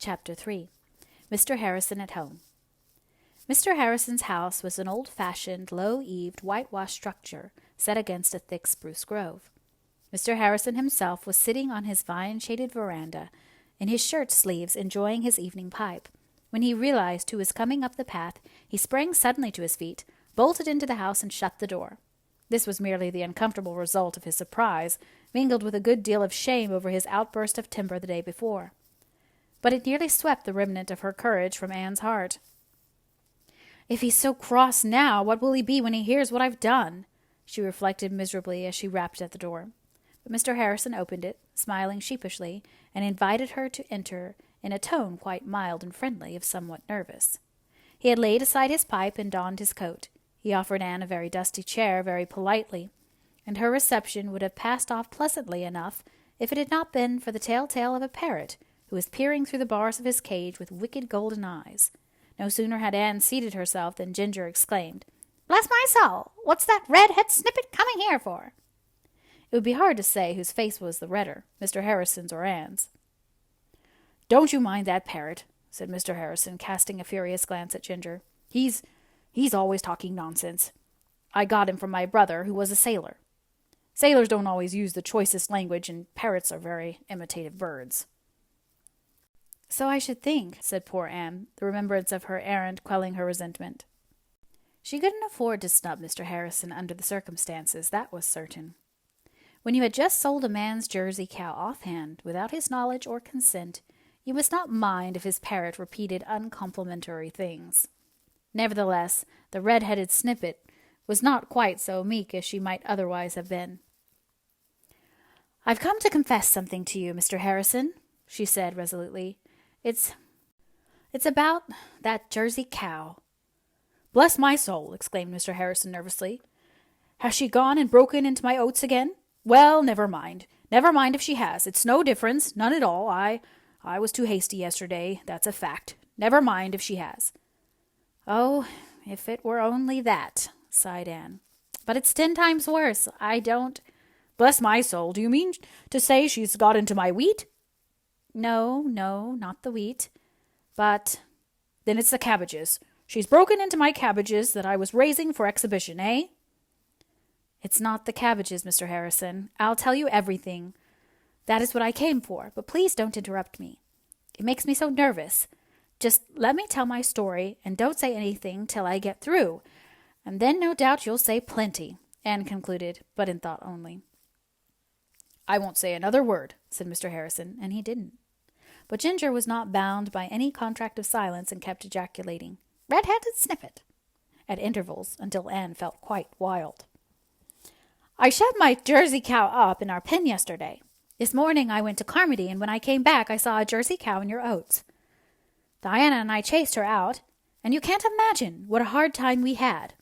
Chapter 3. Mr. Harrison at Home. Mr. Harrison's house was an old-fashioned, low-eaved, whitewashed structure set against a thick spruce grove. Mr. Harrison himself was sitting on his vine-shaded veranda, in his shirt-sleeves, enjoying his evening pipe. When he realized who was coming up the path, he sprang suddenly to his feet, bolted into the house, and shut the door. This was merely the uncomfortable result of his surprise, mingled with a good deal of shame over his outburst of temper the day before. But it nearly swept the remnant of her courage from Anne's heart. "If he's so cross now, what will he be when he hears what I've done?" she reflected miserably as she rapped at the door. But Mr. Harrison opened it, smiling sheepishly, and invited her to enter in a tone quite mild and friendly, if somewhat nervous. He had laid aside his pipe and donned his coat. He offered Anne a very dusty chair very politely, and her reception would have passed off pleasantly enough if it had not been for the tell-tale of a parrot who was peering through the bars of his cage with wicked golden eyes. No sooner had Anne seated herself than Ginger exclaimed, "Bless my soul! What's that red-head snippet coming here for?" It would be hard to say whose face was the redder, Mr. Harrison's or Anne's. "Don't you mind that parrot," said Mr. Harrison, casting a furious glance at Ginger. He's always talking nonsense. I got him from my brother, who was a sailor. Sailors don't always use the choicest language, and parrots are very imitative birds." "So I should think," said poor Anne, the remembrance of her errand quelling her resentment. She couldn't afford to snub Mr. Harrison under the circumstances, that was certain. When you had just sold a man's Jersey cow offhand, without his knowledge or consent, you must not mind if his parrot repeated uncomplimentary things. Nevertheless, the red-headed snippet was not quite so meek as she might otherwise have been. "I've come to confess something to you, Mr. Harrison," she said resolutely. It's about that Jersey cow." "Bless my soul!" exclaimed Mr. Harrison nervously. "Has she gone and broken into my oats again? Well, never mind. Never mind if she has. It's no difference, none at all. I was too hasty yesterday, that's a fact. Never mind if she has." "Oh, if it were only that," sighed Anne. "But it's 10 times worse. I don't—" "Bless my soul, do you mean to say she's got into my wheat?" No, not the wheat, but—" "Then it's the cabbages. She's broken into my cabbages that I was raising for exhibition, eh?" "It's not the cabbages, Mr. Harrison. I'll tell you everything. That is what I came for, but please don't interrupt me. It makes me so nervous. Just let me tell my story, and don't say anything till I get through, and then no doubt you'll say plenty," Anne concluded, but in thought only. "I won't say another word," said Mr. Harrison, and he didn't. But Ginger was not bound by any contract of silence and kept ejaculating, "Red-headed snippet," at intervals, until Anne felt quite wild. "I shut my Jersey cow up in our pen yesterday. This morning I went to Carmody, and when I came back I saw a Jersey cow in your oats. Diana and I chased her out, and you can't imagine what a hard time we had.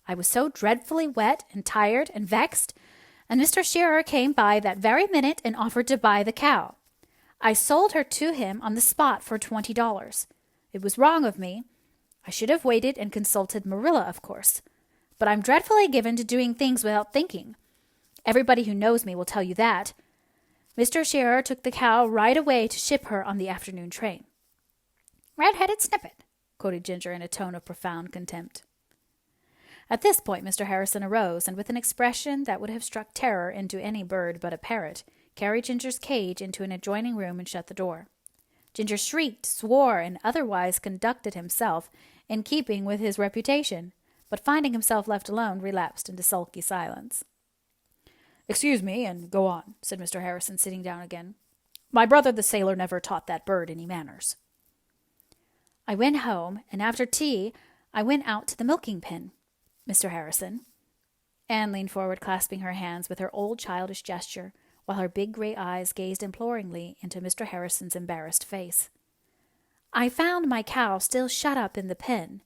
I was so dreadfully wet and tired and vexed, and Mr. Shearer came by that very minute and offered to buy the cow. I sold her to him on the spot for $20. It was wrong of me. I should have waited and consulted Marilla, of course. But I'm dreadfully given to doing things without thinking. Everybody who knows me will tell you that. Mr. Shearer took the cow right away to ship her on the afternoon train." "Red-headed snippet," quoted Ginger in a tone of profound contempt. At this point Mr. Harrison arose, and with an expression that would have struck terror into any bird but a parrot, carried Ginger's cage into an adjoining room and shut the door. Ginger shrieked, swore, and otherwise conducted himself in keeping with his reputation, but finding himself left alone, relapsed into sulky silence. "Excuse me, and go on," said Mr. Harrison, sitting down again. "My brother the sailor never taught that bird any manners." "I went home, and after tea I went out to the milking pen, Mr. Harrison." Anne leaned forward, clasping her hands with her old childish gesture, while her big gray eyes gazed imploringly into Mr. Harrison's embarrassed face. "I found my cow still shut up in the pen.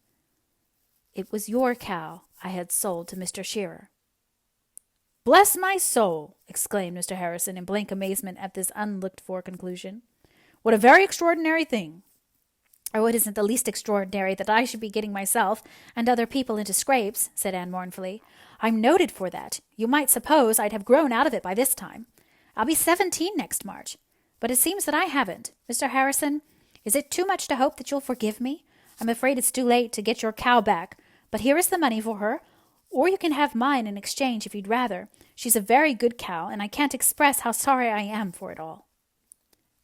It was your cow I had sold to Mr. Shearer." "Bless my soul!" exclaimed Mr. Harrison in blank amazement at this unlooked-for conclusion. "What a very extraordinary thing!" "Oh, it isn't the least extraordinary that I should be getting myself and other people into scrapes," said Anne mournfully. "I'm noted for that. You might suppose I'd have grown out of it by this time. I'll be 17 next March. But it seems that I haven't. Mr. Harrison, Is it too much to hope that you'll forgive me? I'm afraid it's too late to get your cow back, but here is the money for her, or you can have mine in exchange if you'd rather. She's a very good cow, and I can't express how sorry I am for it all."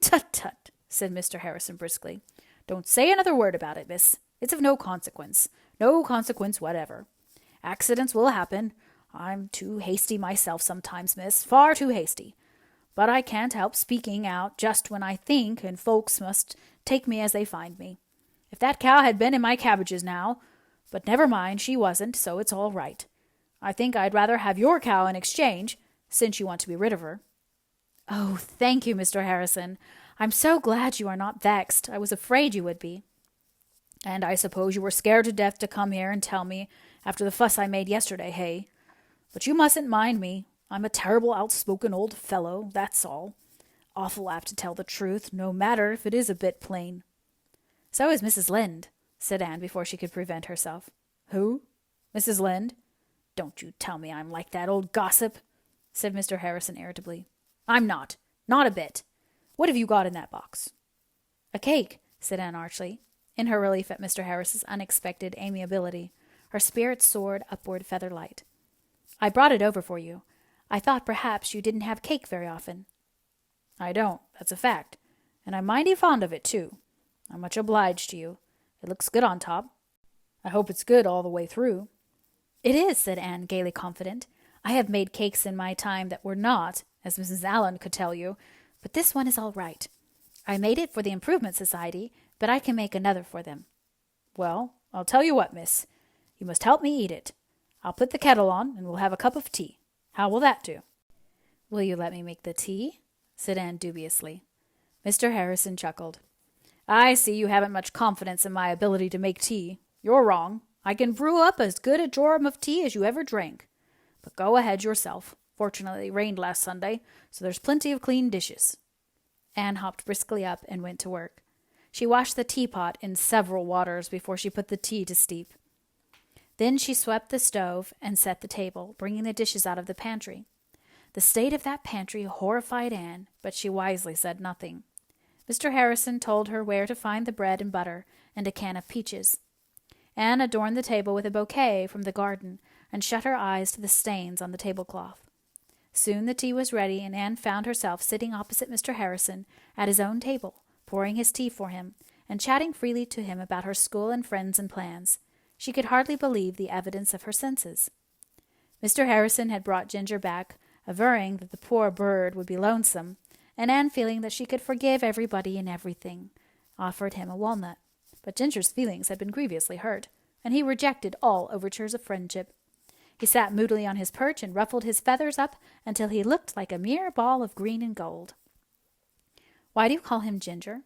"Tut, tut," said Mr. Harrison briskly. "Don't say another word about it, miss. It's of no consequence. No consequence whatever. Accidents will happen. I'm too hasty myself sometimes, miss, far too hasty. But I can't help speaking out just when I think, and folks must take me as they find me. If that cow had been in my cabbages now, but never mind, she wasn't, so it's all right. I think I'd rather have your cow in exchange, since you want to be rid of her." "Oh, thank you, Mr. Harrison. I'm so glad you are not vexed. I was afraid you would be." "And I suppose you were scared to death to come here and tell me after the fuss I made yesterday, hey? But you mustn't mind me. I'm a terrible outspoken old fellow, that's all. Awful apt to tell the truth, no matter if it is a bit plain." "So is Mrs. Lynde," said Anne before she could prevent herself. "Who? Mrs. Lynde? Don't you tell me I'm like that old gossip," said Mr. Harrison irritably. "I'm not. Not a bit. What have you got in that box?" "A cake," said Anne archly. In her relief at Mr. Harrison's unexpected amiability, her spirits soared upward feather-light. "I brought it over for you. I thought perhaps you didn't have cake very often." "I don't, that's a fact. And I'm mighty fond of it, too. I'm much obliged to you. It looks good on top. I hope it's good all the way through." "It is," said Anne, gaily confident. "I have made cakes in my time that were not, as Mrs. Allen could tell you, but this one is all right. I made it for the Improvement Society, but I can make another for them." "Well, I'll tell you what, miss. You must help me eat it. I'll put the kettle on, and we'll have a cup of tea. How will that do?" "Will you let me make the tea?" said Anne dubiously. Mr. Harrison chuckled. "I see you haven't much confidence in my ability to make tea. You're wrong. I can brew up as good a jorum of tea as you ever drank. But go ahead yourself. Fortunately, it rained last Sunday, so there's plenty of clean dishes." Anne hopped briskly up and went to work. She washed the teapot in several waters before she put the tea to steep. Then she swept the stove and set the table, bringing the dishes out of the pantry. The state of that pantry horrified Anne, but she wisely said nothing. Mr. Harrison told her where to find the bread and butter and a can of peaches. Anne adorned the table with a bouquet from the garden and shut her eyes to the stains on the tablecloth. Soon the tea was ready, and Anne found herself sitting opposite Mr. Harrison at his own table, pouring his tea for him, and chatting freely to him about her school and friends and plans. She could hardly believe the evidence of her senses. Mr. Harrison had brought Ginger back, averring that the poor bird would be lonesome, and Anne, feeling that she could forgive everybody and everything, offered him a walnut. But Ginger's feelings had been grievously hurt, and he rejected all overtures of friendship. He sat moodily on his perch and ruffled his feathers up until he looked like a mere ball of green and gold. "Why do you call him Ginger?"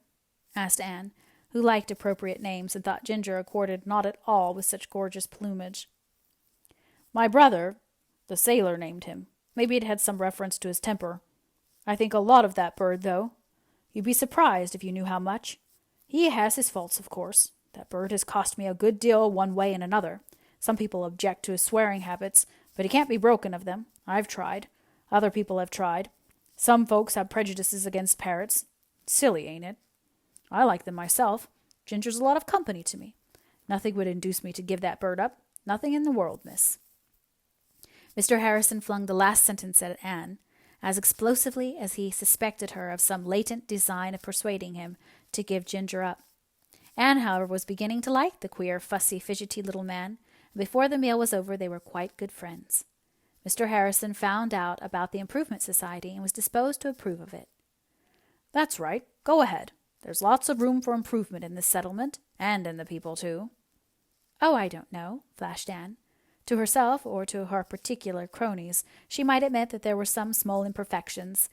asked Anne, who liked appropriate names and thought Ginger accorded not at all with such gorgeous plumage. "My brother, the sailor, named him. Maybe it had some reference to his temper. I think a lot of that bird, though. You'd be surprised if you knew how much. He has his faults, of course. That bird has cost me a good deal one way and another. Some people object to his swearing habits, but he can't be broken of them. I've tried. Other people have tried. Some folks have prejudices against parrots. Silly, ain't it? I like them myself. Ginger's a lot of company to me. Nothing would induce me to give that bird up. Nothing in the world, miss." Mr. Harrison flung the last sentence at Anne, as explosively as he suspected her of some latent design of persuading him to give Ginger up. Anne, however, was beginning to like the queer, fussy, fidgety little man, and before the meal was over they were quite good friends. Mr. Harrison found out about the Improvement Society and was disposed to approve of it. "That's right. Go ahead. There's lots of room for improvement in this settlement, and in the people, too." "Oh, I don't know," flashed Anne. To herself, or to her particular cronies, she might admit that there were some small imperfections,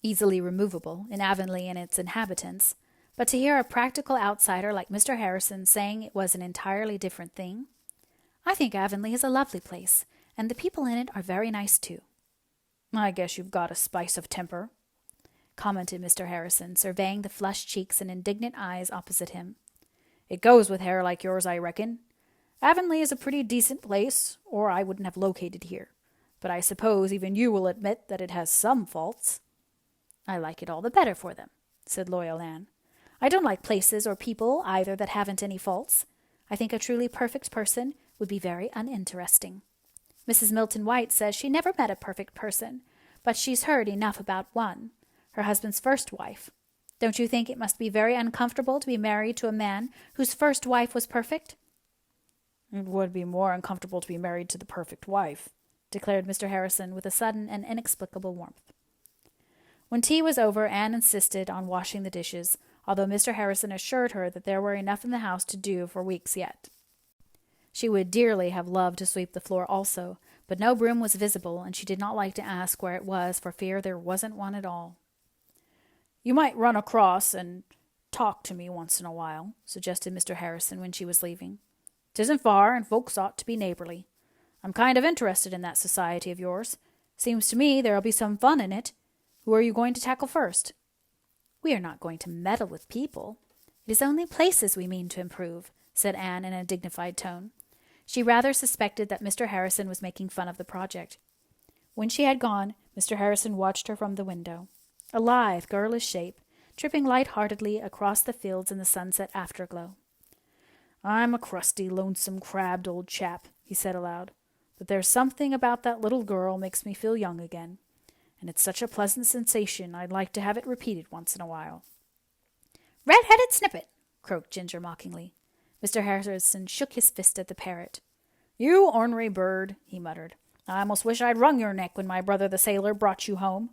easily removable, in Avonlea and its inhabitants, but to hear a practical outsider like Mr. Harrison saying it was an entirely different thing. "I think Avonlea is a lovely place, and the people in it are very nice, too." "I guess you've got a spice of temper," commented Mr. Harrison, surveying the flushed cheeks and indignant eyes opposite him. "It goes with hair like yours, I reckon. Avonlea is a pretty decent place, or I wouldn't have located here. But I suppose even you will admit that it has some faults." "I like it all the better for them," said loyal Anne. I don't like places or people either that haven't any faults. I think a truly perfect person would be very uninteresting. Mrs. Milton White says she never met a perfect person, but she's heard enough about one, her husband's first wife. Don't you think it must be very uncomfortable to be married to a man whose first wife was perfect? It would be more uncomfortable to be married to the perfect wife, declared Mr. Harrison with a sudden and inexplicable warmth. When tea was over, Anne insisted on washing the dishes, although Mr. Harrison assured her that there were enough in the house to do for weeks yet. She would dearly have loved to sweep the floor also, but no broom was visible, and she did not like to ask where it was for fear there wasn't one at all. You might run across and talk to me once in a while, suggested Mr. Harrison when she was leaving. 'Tisn't far, and folks ought to be neighborly. I'm kind of interested in that society of yours. Seems to me there'll be some fun in it. Who are you going to tackle first? We are not going to meddle with people. It is only places we mean to improve, said Anne in a dignified tone. She rather suspected that Mr. Harrison was making fun of the project. When she had gone, Mr. Harrison watched her from the window. A lithe, girlish shape, tripping light-heartedly across the fields in the sunset afterglow. I'm a crusty, lonesome, crabbed old chap, he said aloud, but there's something about that little girl makes me feel young again, and it's such a pleasant sensation I'd like to have it repeated once in a while. Red-headed snippet, croaked Ginger mockingly. Mr. Harrison shook his fist at the parrot. You ornery bird, he muttered. I almost wish I'd wrung your neck when my brother the sailor brought you home.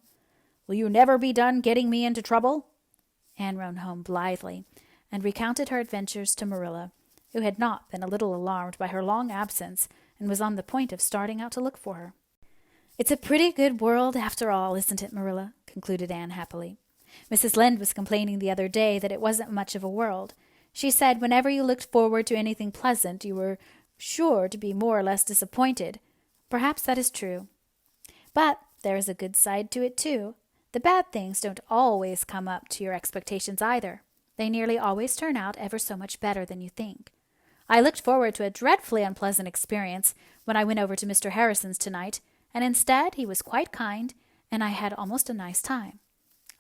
Will you never be done getting me into trouble? Anne ran home blithely, and recounted her adventures to Marilla, who had not been a little alarmed by her long absence and was on the point of starting out to look for her. It's a pretty good world after all, isn't it, Marilla? Concluded Anne happily. Mrs. Lynde was complaining the other day that it wasn't much of a world. She said whenever you looked forward to anything pleasant, you were sure to be more or less disappointed. Perhaps that is true. But there is a good side to it, too. The bad things don't always come up to your expectations either. They nearly always turn out ever so much better than you think. I looked forward to a dreadfully unpleasant experience when I went over to Mr. Harrison's tonight, and instead he was quite kind, and I had almost a nice time.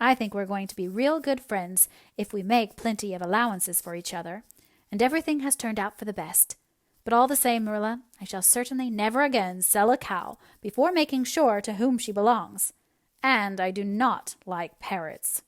I think we're going to be real good friends if we make plenty of allowances for each other, and everything has turned out for the best. But all the same, Marilla, I shall certainly never again sell a cow before making sure to whom she belongs. And I do not like parrots.